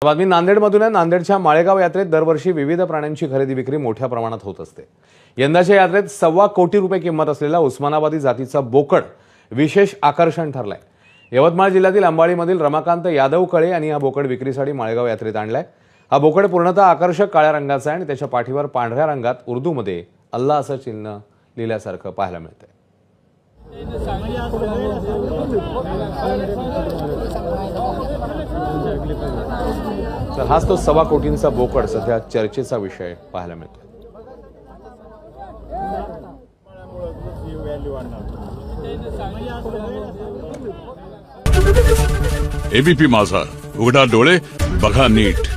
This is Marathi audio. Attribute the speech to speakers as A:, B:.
A: बातमी नांदेडमधून आहे। नांदेडच्या माळेगाव यात्रेत दरवर्षी विविध प्राण्यांची खरेदी विक्री मोठ्या प्रमाणात होत असते। यंदाच्या यात्रेत 1.25 कोटी रुपये किंमत असलेला उस्मानाबादी जातीचा बोकड विशेष आकर्षण ठरलाय। यवतमाळ जिल्ह्यातील अंबाळीमधील रमाकांत यादव कळे यांनी हा बोकड विक्रीसाठी माळेगाव यात्रेत आणलाय। हा बोकड पूर्णतः आकर्षक काळ्या रंगाचा आहे आणि त्याच्या पाठीवर पांढऱ्या रंगात उर्दूमध्ये अल्लाह असं चिन्ह लिहिल्यासारखं पाहायला मिळतंय। तर हाच तो 1.25 कोटींचा बोकड सध्या चर्चेचा विषय पाहायला मिळतो।
B: एबीपी माझा, उघडा डोळे बघा नीट।